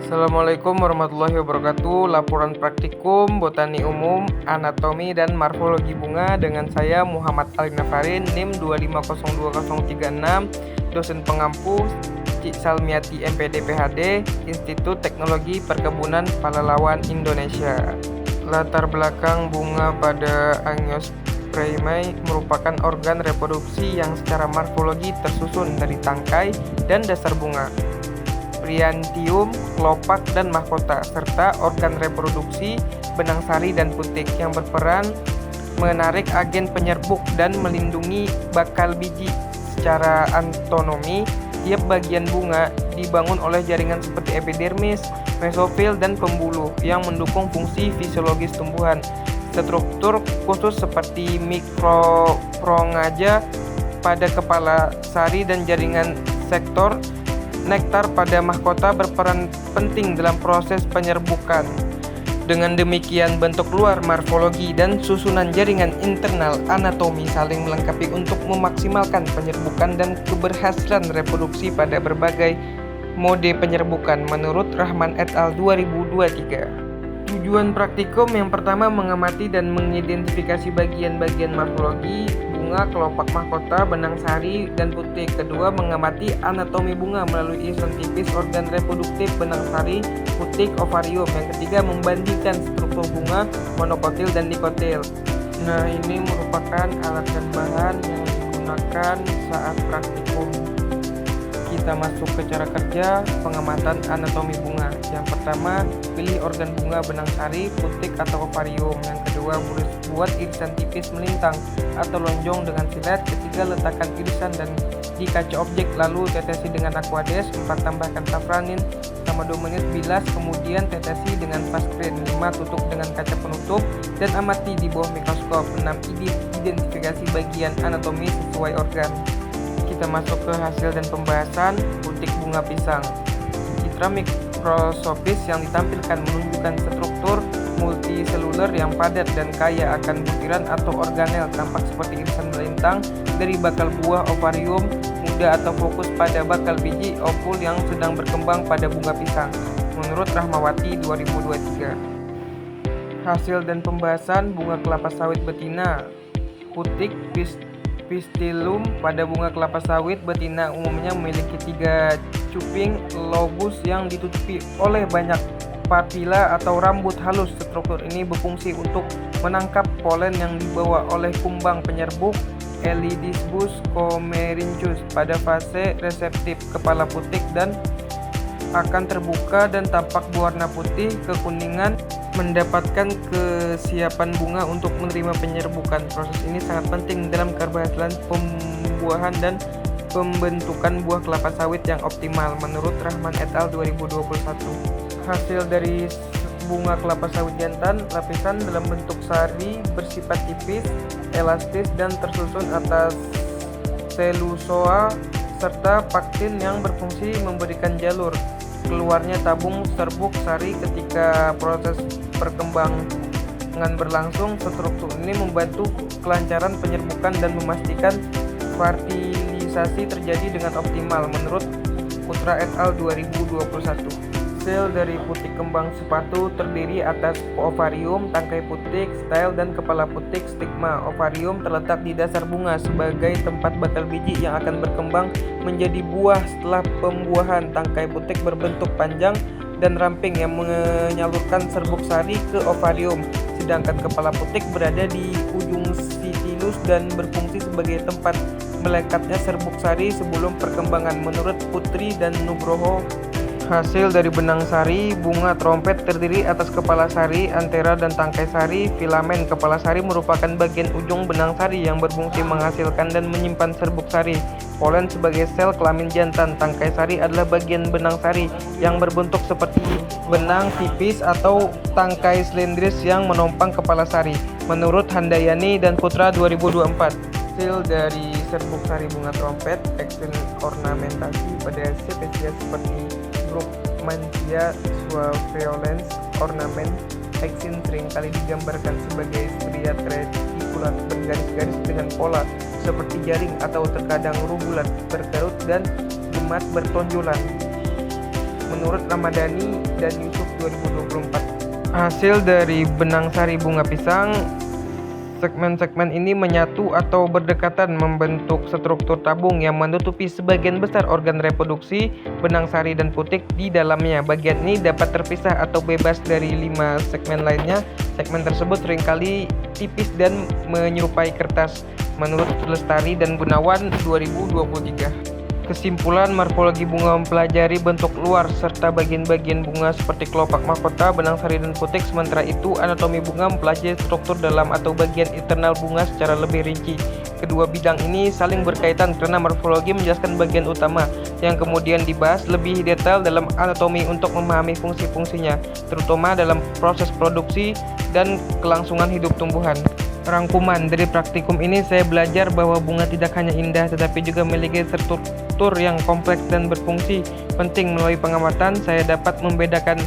Assalamualaikum warahmatullahi wabarakatuh. Laporan praktikum Botani Umum, Anatomi dan Morfologi Bunga dengan saya Muhammad Alina Farin, NIM 2502036, dosen pengampu Cik Salmiati MPD PhD, Institut Teknologi Perkebunan Palelawan Indonesia. Latar belakang bunga pada Angiospermae merupakan organ reproduksi yang secara morfologi tersusun dari tangkai dan dasar bunga, Priantium, kelopak, dan mahkota, serta organ reproduksi, benang sari dan putik yang berperan menarik agen penyerbuk dan melindungi bakal biji. Secara anatomi, tiap bagian bunga dibangun oleh jaringan seperti epidermis, mesofil, dan pembuluh yang mendukung fungsi fisiologis tumbuhan. Struktur khusus seperti mikroprongaja pada kepala sari dan jaringan sektor nektar pada mahkota berperan penting dalam proses penyerbukan. Dengan demikian, bentuk luar morfologi dan susunan jaringan internal anatomi saling melengkapi untuk memaksimalkan penyerbukan dan keberhasilan reproduksi pada berbagai mode penyerbukan menurut Rahman et al. 2023. Tujuan praktikum yang pertama mengamati dan mengidentifikasi bagian-bagian morfologi bunga, kelopak mahkota, benang sari, dan putik. Kedua, mengamati anatomi bunga melalui irisan tipis organ reproduktif, benang sari, putik, ovarium. Yang ketiga, membandingkan struktur bunga, monokotil dan dikotil. Nah, ini merupakan alat dan bahan yang digunakan saat praktikum. Kita masuk ke cara kerja pengamatan anatomi bunga. Yang pertama, pilih organ bunga, benang sari, putik atau ovarium. Yang kedua, buat irisan tipis melintang atau lonjong dengan silet. Ketiga, letakkan irisan dan di kaca objek, lalu tetesi dengan aquades. 4, tambahkan safranin selama 2 menit, bilas, kemudian tetesi dengan fast screen. 5, tutup dengan kaca penutup dan amati di bawah mikroskop. 6, identifikasi bagian anatomi sesuai organ. Kita masuk ke hasil dan pembahasan putik bunga pisang. Citra mikroskopis yang ditampilkan menunjukkan struktur multiseluler yang padat dan kaya akan butiran atau organel, tampak seperti irisan melintang dari bakal buah ovarium muda atau fokus pada bakal biji ovul yang sedang berkembang pada bunga pisang, menurut Rahmawati 2023. Hasil dan pembahasan bunga kelapa sawit betina. Putik pistilum pada bunga kelapa sawit betina umumnya memiliki 3 cuping lobus yang ditutupi oleh banyak papila atau rambut halus. Struktur ini berfungsi untuk menangkap polen yang dibawa oleh kumbang penyerbuk Elidisbus comerinchus pada fase reseptif. Kepala putik dan akan terbuka dan tampak berwarna putih kekuningan, mendapatkan kesiapan bunga untuk menerima penyerbukan. Proses ini sangat penting dalam keberhasilan pembuahan dan pembentukan buah kelapa sawit yang optimal, menurut Rahman et al. 2021. Hasil dari bunga kelapa sawit jantan, lapisan dalam bentuk sari bersifat tipis, elastis, dan tersusun atas selulosa serta paktin yang berfungsi memberikan jalur keluarnya tabung serbuk sari ketika proses perkembangan berlangsung. Struktur ini membantu kelancaran penyerbukan dan memastikan fertilisasi terjadi dengan optimal, menurut Putra et al. 2021. Sel dari putik kembang sepatu terdiri atas ovarium, tangkai putik, style, dan kepala putik stigma. Ovarium terletak di dasar bunga sebagai tempat bakal biji yang akan berkembang menjadi buah setelah pembuahan. Tangkai putik berbentuk panjang dan ramping yang menyalurkan serbuk sari ke ovarium, sedangkan kepala putik berada di ujung sitilus dan berfungsi sebagai tempat melekatnya serbuk sari sebelum perkembangan, menurut Putri dan Nugroho. Hasil dari benang sari bunga trompet terdiri atas kepala sari, antera, dan tangkai sari. Filamen kepala sari merupakan bagian ujung benang sari yang berfungsi menghasilkan dan menyimpan serbuk sari. Polen sebagai sel kelamin jantan. Tangkai sari adalah bagian benang sari yang berbentuk seperti benang tipis atau tangkai silindris yang menopang kepala sari, menurut Handayani dan Putra 2024. Hasil dari serbuk sari bunga trompet, ekstrim ornamentasi pada spesies seperti Brugmansia suaveolens ornamen. Eksin seringkali digambarkan sebagai striat retikulat bergaris-garis dengan pola seperti jaring atau terkadang rubulat, berkerut, dan gemas bertonjolan. menurut Ramadhani dan Yusuf 2024. Hasil dari benang sari bunga pisang. Segmen-segmen ini menyatu atau berdekatan membentuk struktur tabung yang menutupi sebagian besar organ reproduksi, benang sari dan putik di dalamnya. Bagian ini dapat terpisah atau bebas dari 5 segmen lainnya. Segmen tersebut seringkali tipis dan menyerupai kertas. Menurut Lestari dan Gunawan 2023. Kesimpulan, morfologi bunga mempelajari bentuk luar serta bagian-bagian bunga seperti kelopak mahkota, benang sari, dan putik. Sementara itu, anatomi bunga mempelajari struktur dalam atau bagian internal bunga secara lebih rinci. Kedua bidang ini saling berkaitan karena morfologi menjelaskan bagian utama yang kemudian dibahas lebih detail dalam anatomi untuk memahami fungsi-fungsinya, terutama dalam proses produksi dan kelangsungan hidup tumbuhan. Rangkuman dari praktikum ini, saya belajar bahwa bunga tidak hanya indah tetapi juga memiliki struktur yang kompleks dan berfungsi penting. Melalui pengamatan, saya dapat membedakan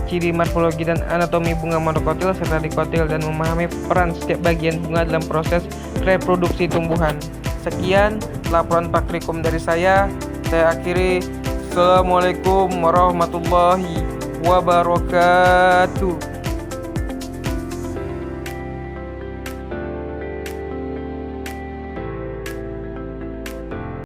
ciri morfologi dan anatomi bunga monokotil serta dikotil dan memahami peran setiap bagian bunga dalam proses reproduksi tumbuhan. Sekian laporan praktikum dari saya akhiri. Assalamualaikum warahmatullahi wabarakatuh.